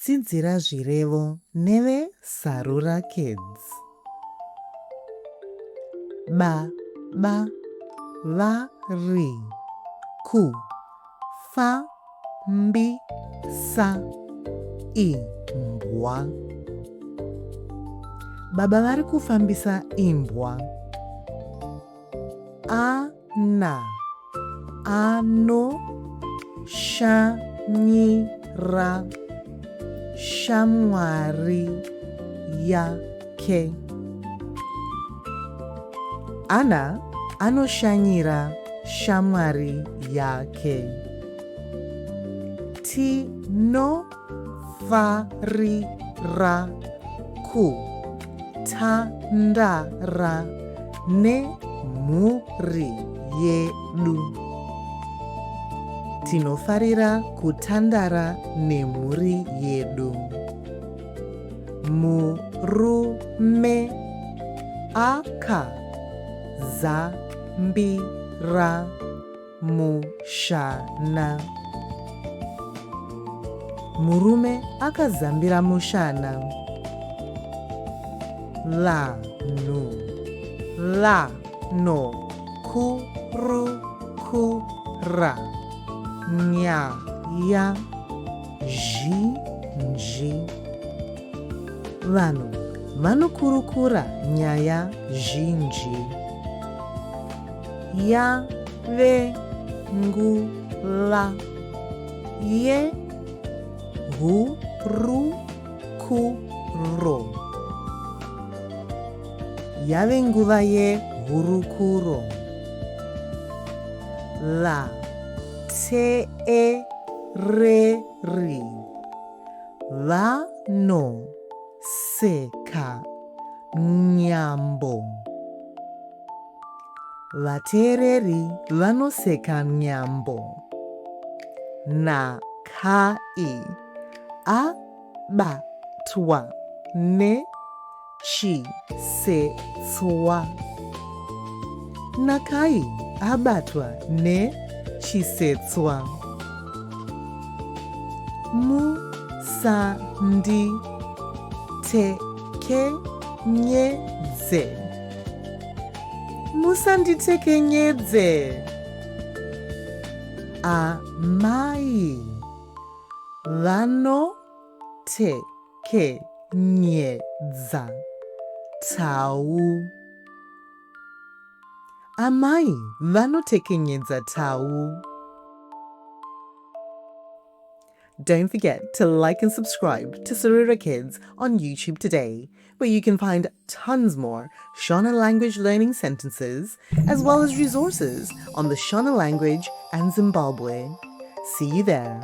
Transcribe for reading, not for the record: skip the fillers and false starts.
Dzidzira zvirevo neve Sarura Kids. Ba, ba, vari, ku, fa, mbi, sa, imbwa. Baba vari kufambisa imbwa. Ana, ano, shanyira, shamwari yake. Ana anoshanyira shamwari yake. Tinofarira kutandara nemhuri yedu. Tinofarira kutandara nemhuri yedu. Murume akazambira mushana. Murume akazambira mushana. Lanu, lano, kurukura, nyaya zhinji. Vanhu vanokurukura nyaya zhinji. Yavengula yehurukuro. Yave nguva yehurukuro. Vateereri vanoseka nyambo. Vateereri vanoseka nyambo. Nakai abatwa nechisetswa. Nakai abatwa nechisetswa. Musanditekenyedze. Musanditekenyedze. Amai vanotekenyedza tau. Amai vanotekenyedza tau. Don't forget to like and subscribe to Sarura Kids on YouTube today, where you can find tons more Shona language learning sentences, as well as resources on the Shona language and Zimbabwe. See you there.